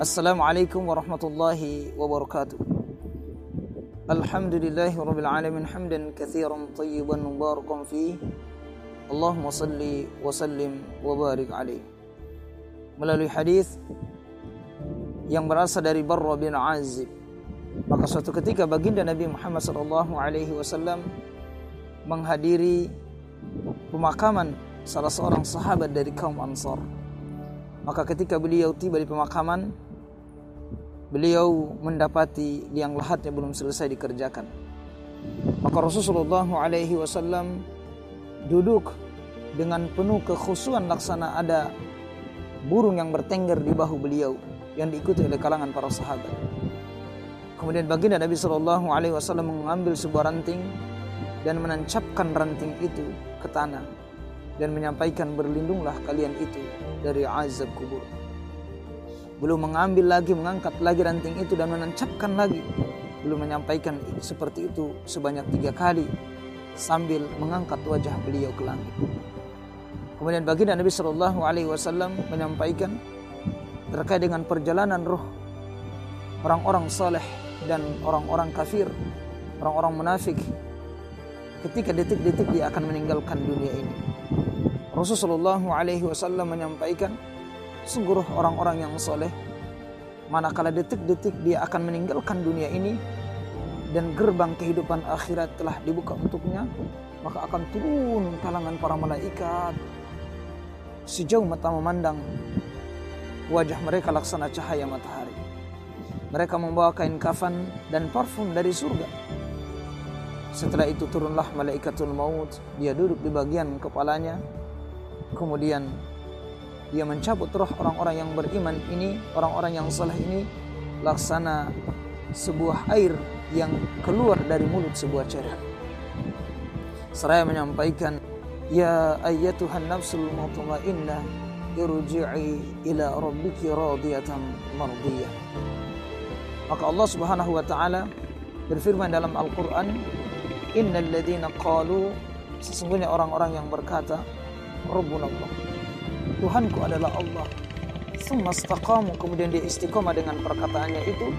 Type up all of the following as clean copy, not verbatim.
Assalamualaikum warahmatullahi wabarakatuh. Alhamdulillahi rabbil alamin hamdan katsiran tayyiban mubarakan fihi. Allahumma salli wa sallim wa barik alaihi. Melalui hadis yang berasal dari Barra bin Azib, maka suatu ketika baginda Nabi Muhammad sallallahu alaihi wasallam menghadiri pemakaman salah seorang sahabat dari kaum Ansar. Maka ketika beliau tiba di pemakaman, beliau mendapati liang lahatnya belum selesai dikerjakan. Maka Rasulullah SAW duduk dengan penuh kekhusyuan laksana ada burung yang bertengger di bahu beliau yang diikuti oleh kalangan para sahabat. Kemudian baginda Nabi SAW mengambil sebuah ranting dan menancapkan ranting itu ke tanah dan menyampaikan, berlindunglah kalian itu dari azab kubur. Belum mengambil lagi, mengangkat lagi ranting itu dan menancapkan lagi. Belum menyampaikan seperti itu sebanyak 3 kali sambil mengangkat wajah beliau ke langit. Kemudian baginda Nabi SAW menyampaikan terkait dengan perjalanan roh orang-orang saleh dan orang-orang kafir, orang-orang munafik, ketika detik-detik dia akan meninggalkan dunia ini. Rasulullah SAW menyampaikan, sungguh orang-orang yang soleh, manakala detik-detik dia akan meninggalkan dunia ini dan gerbang kehidupan akhirat telah dibuka untuknya, maka akan turun kalangan para malaikat sejauh mata memandang. Wajah mereka laksana cahaya matahari. Mereka membawa kain kafan dan parfum dari surga. Setelah itu turunlah malaikatul maut. Dia duduk di bagian kepalanya. Kemudian dia mencabut roh orang-orang yang beriman ini, orang-orang yang saleh ini, laksana sebuah air yang keluar dari mulut sebuah cerah. Seraya menyampaikan, ya ayyatuhan nafsul mutmainnah irji'i ila rabbiki radiyatan mardiyah. Maka Allah Subhanahu wa taala berfirman dalam Al-Qur'an, innal ladzina qalu, sesungguhnya orang-orang yang berkata, Rabbuna Allah, Tuhanku adalah Allah, tsumma istaqamu, kemudian dia istiqamah dengan perkataannya itu,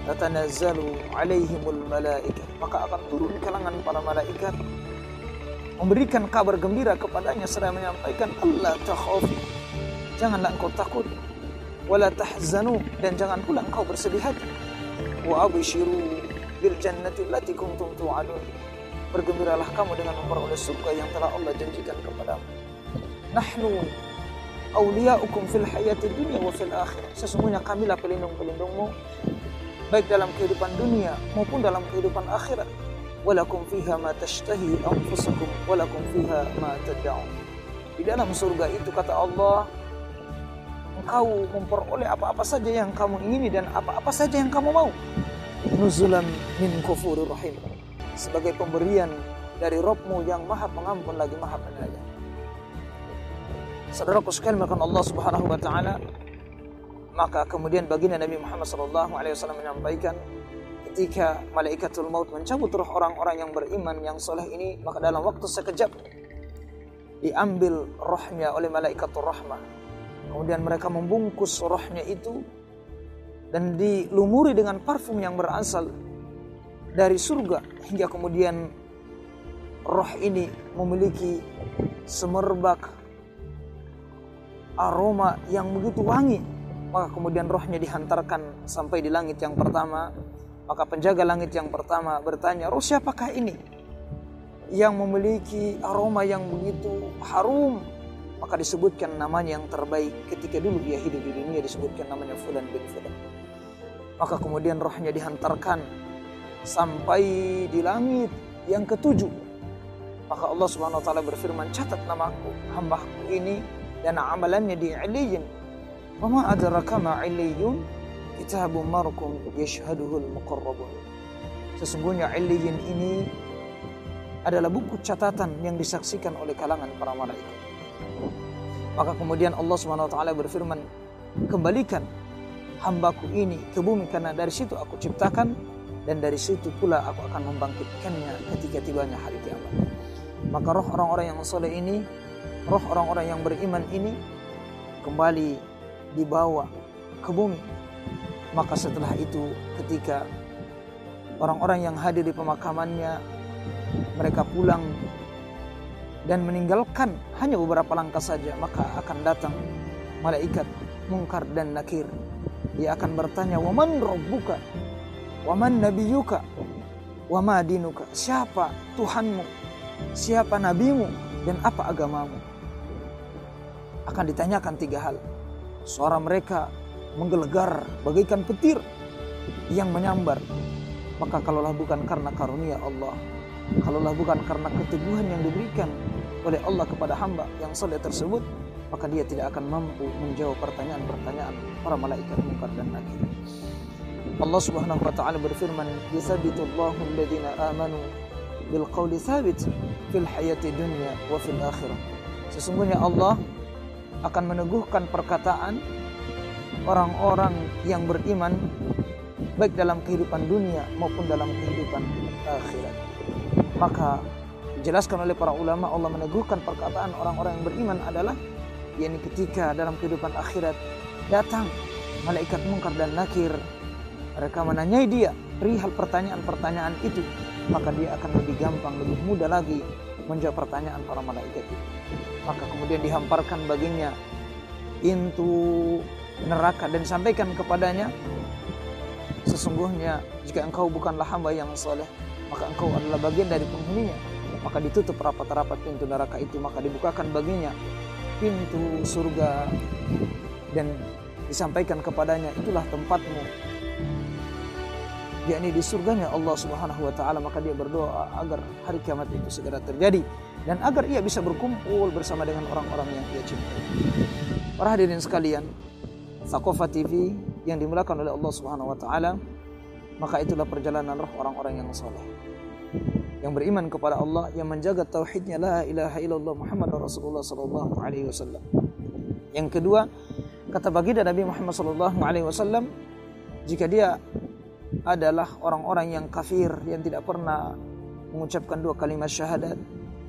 tatanazzalu alaihimul malaikah, maka akan turun kalangan para malaikat memberikan kabar gembira kepadanya seraya menyampaikan, Allah takhafu, janganlah engkau takut, wala tahzanu, dan jangan pula engkau bersedih hati, wa abshiru bil jannati allati kuntum tu'adun, bergembiralah kamu dengan memperoleh surga yang telah Allah janjikan kepadamu. Nahnu awliya'ukum fil hayati dunya wa fil akhirah, sesungguhnya kamilah pelindung-pelindungmu baik dalam kehidupan dunia maupun dalam kehidupan akhirat. Walakum fiha ma tashtahi anfusukum walakum fiha ma tad'un, di dalam surga itu kata Allah engkau memperoleh apa-apa saja yang kamu ingini dan apa-apa saja yang kamu mau. Nuzulan min ghafurir rahim, sebagai pemberian dari Rabbmu yang maha pengampun lagi maha penyayang. Saudaraku sekalian, maka Allah Subhanahu wa taala, maka kemudian baginda Nabi Muhammad SAW menyampaikan, ketika malaikatul maut mencabut roh orang-orang yang beriman yang soleh ini, maka dalam waktu sekejap diambil rohnya oleh malaikatul rahmah. Kemudian mereka membungkus rohnya itu dan dilumuri dengan parfum yang berasal dari surga, hingga kemudian roh ini memiliki semerbak aroma yang begitu wangi. Maka kemudian rohnya dihantarkan sampai di langit yang pertama. Maka penjaga langit yang pertama bertanya, roh siapakah ini yang memiliki aroma yang begitu harum? Maka disebutkan namanya yang terbaik ketika dulu dia hidup di dunia, disebutkan namanya Fulan bin Fulan. Maka kemudian rohnya dihantarkan sampai di langit yang ke-7. Maka Allah Subhanahu wa taala berfirman, catat namaku, hambaku ini dan amalannya di Iliyyin. Wa ma adraka ma Iliyyin, kitabun marqum yashhaduhul muqarrabun. Sesungguhnya Iliyyin ini adalah buku catatan yang disaksikan oleh kalangan para malaikat. Maka kemudian Allah Subhanahu wa taala berfirman, kembalikan hambaku ini ke bumi karena dari situ aku ciptakan dan dari situ pula aku akan membangkitkannya ketika tibanya hari kiamat. Maka roh orang-orang yang soleh ini, roh orang-orang yang beriman ini kembali dibawa ke bumi Maka setelah itu ketika orang-orang yang hadir di pemakamannya mereka pulang dan meninggalkan hanya beberapa langkah saja, maka akan datang malaikat Munkar dan Nakir. Dia akan bertanya, "Wa man rabbuka? Wa man nabiyuka? Wa ma dinuka?" Siapa Tuhanmu? Siapa nabimu? Dan apa agamamu? Akan ditanyakan 3 hal. Suara mereka menggelegar bagaikan petir yang menyambar. Maka kalaulah bukan karena karunia Allah, kalaulah bukan karena keteguhan yang diberikan oleh Allah kepada hamba yang saleh tersebut, maka dia tidak akan mampu menjawab pertanyaan-pertanyaan para malaikat Munkar dan Nakir. Allah Subhanahu wa taala berfirman, "Yuthabbitullahu alladziina aamanu bil qawli tsabit fil hayati dunya wa fil akhirah." Sesungguhnya Allah akan meneguhkan perkataan orang-orang yang beriman baik dalam kehidupan dunia maupun dalam kehidupan akhirat. Maka dijelaskan oleh para ulama, Allah meneguhkan perkataan orang-orang yang beriman adalah yakni ketika dalam kehidupan akhirat datang malaikat Munkar dan Nakir, mereka menanyai dia perihal pertanyaan-pertanyaan itu, maka dia akan lebih gampang, lebih mudah lagi menjawab pertanyaan para malaikat itu. Maka kemudian dihamparkan baginya pintu neraka dan disampaikan kepadanya, "Sesungguhnya jika engkau bukanlah hamba yang saleh, maka engkau adalah bagian dari penghuninya." Maka ditutup rapat-rapat pintu neraka itu, maka dibukakan baginya pintu surga dan disampaikan kepadanya, "Itulah tempatmu," yakni di surganya Allah Subhanahu wa taala. Maka dia berdoa agar hari kiamat itu segera terjadi dan agar ia bisa berkumpul bersama dengan orang-orang yang ia cintai. Para hadirin sekalian, Thaqafah TV yang dimulakan oleh Allah Subhanahu wa taala, maka itulah perjalanan roh orang-orang yang saleh, yang beriman kepada Allah, yang menjaga tauhidnya la ilaha illallah Muhammadur Rasulullah sallallahu alaihi wasallam. Yang kedua, kata baginda Nabi Muhammad sallallahu alaihi wasallam, jika dia adalah orang-orang yang kafir, yang tidak pernah mengucapkan 2 kalimat syahadat,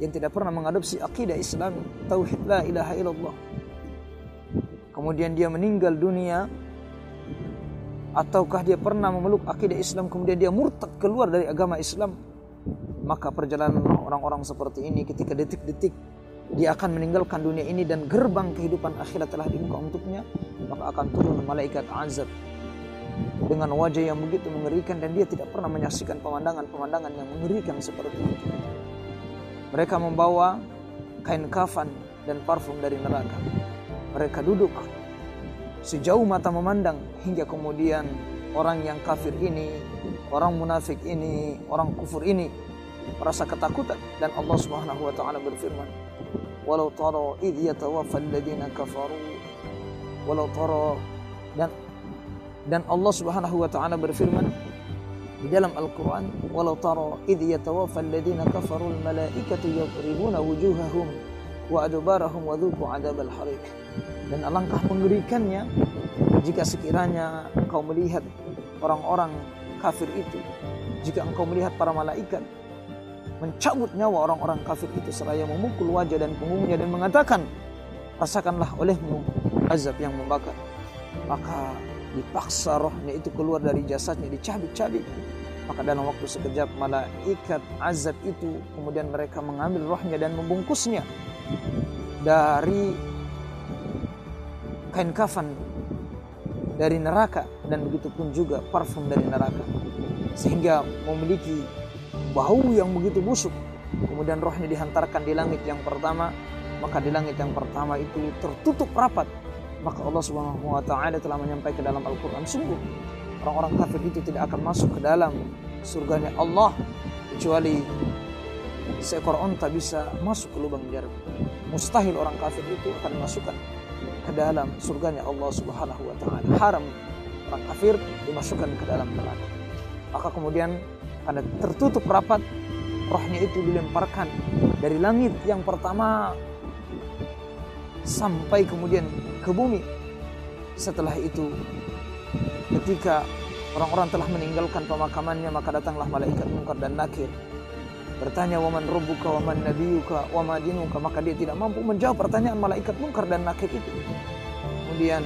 yang tidak pernah mengadopsi akidah Islam tauhid la ilaha illallah, kemudian dia meninggal dunia, ataukah dia pernah memeluk akidah Islam kemudian dia murtad keluar dari agama Islam, maka perjalanan orang-orang seperti ini ketika detik-detik dia akan meninggalkan dunia ini dan gerbang kehidupan akhirat telah dibuka untuknya, maka akan turun malaikat azab dengan wajah yang begitu mengerikan dan dia tidak pernah menyaksikan pemandangan-pemandangan yang mengerikan seperti itu. Mereka membawa kain kafan dan parfum dari neraka. Mereka duduk sejauh mata memandang hingga kemudian orang yang kafir ini, orang munafik ini, orang kufur ini merasa ketakutan, dan Allah Subhanahu wa taala berfirman, "Walau tara idh yatawaffal ladzina kafaru." Walau tara, dan Allah Subhanahu wa taala berfirman di dalam Al-Qur'an, "Walau tara idh yatawaffal ladzina kafaru al malaikatu yadribuna wujuhahum wa adbarahum wa dhuqu adzabal hariq." Dan alangkah mengerikannya jika sekiranya engkau melihat orang-orang kafir itu, jika engkau melihat para malaikat mencabut nyawa orang-orang kafir itu seraya memukul wajah dan punggungnya dan mengatakan, "Rasakanlah olehmu azab yang membakar." Maka dipaksa rohnya itu keluar dari jasadnya, dicabik-cabik. Maka dalam waktu sekejap malaikat azab itu kemudian mereka mengambil rohnya dan membungkusnya dari kain kafan dari neraka, dan begitu pun juga parfum dari neraka, sehingga memiliki bau yang begitu busuk. Kemudian rohnya dihantarkan di langit yang pertama, maka di langit yang pertama itu tertutup rapat. Maka Allah Subhanahu wa taala telah menyampaikan dalam Al-Qur'an, sungguh orang-orang kafir itu tidak akan masuk ke dalam surganya Allah kecuali seekor unta bisa masuk ke lubang jarum. Mustahil orang kafir itu akan dimasukkan ke dalam surganya Allah Subhanahu wa taala. Haram orang kafir dimasukkan ke dalam neraka. Maka kemudian karena tertutup rapat, rohnya itu dilemparkan dari langit yang pertama sampai kemudian ke bumi. Setelah itu ketika orang-orang telah meninggalkan pemakamannya, maka datanglah malaikat Munkar dan Nakir bertanya, "Wa man rabbuka wa man nabiyuka wa ma dinuka?" Maka dia tidak mampu menjawab pertanyaan malaikat Munkar dan Nakir itu. Kemudian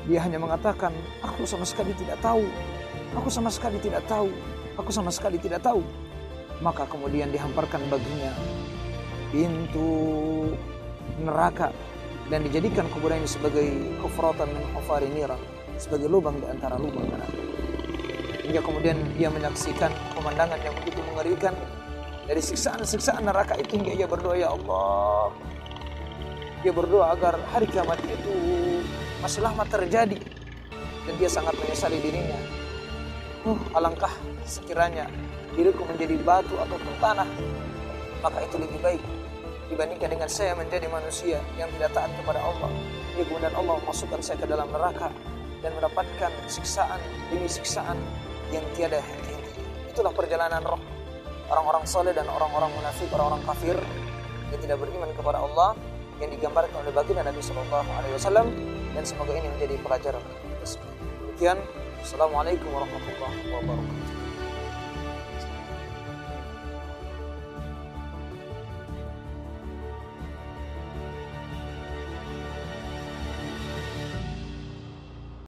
dia hanya mengatakan, aku sama sekali tidak tahu, aku sama sekali tidak tahu, aku sama sekali tidak tahu. Maka kemudian dihamparkan baginya pintu neraka dan dijadikan kuburan ini sebagai kufratan min hufari niran, sebagai lubang di antara lubang neraka. Hingga kemudian dia menyaksikan pemandangan yang begitu mengerikan dari siksaan-siksaan neraka itu, hingga ia berdoa, ya Allah. Dia berdoa agar hari kiamat itu masih lama terjadi, dan dia sangat menyesali dirinya. Alangkah sekiranya diriku menjadi batu ataupun tanah, maka itu lebih baik dibandingkan dengan saya menjadi manusia yang tidak taat kepada Allah. Ya, kemudian Allah memasukkan saya ke dalam neraka dan mendapatkan siksaan demi siksaan yang tiada henti-hentinya. Itulah perjalanan roh orang-orang soleh dan orang-orang munafik, orang-orang kafir yang tidak beriman kepada Allah, yang digambarkan oleh baginda Nabi SAW. Dan semoga ini menjadi pelajaran. Demikian. Assalamualaikum warahmatullahi wabarakatuh.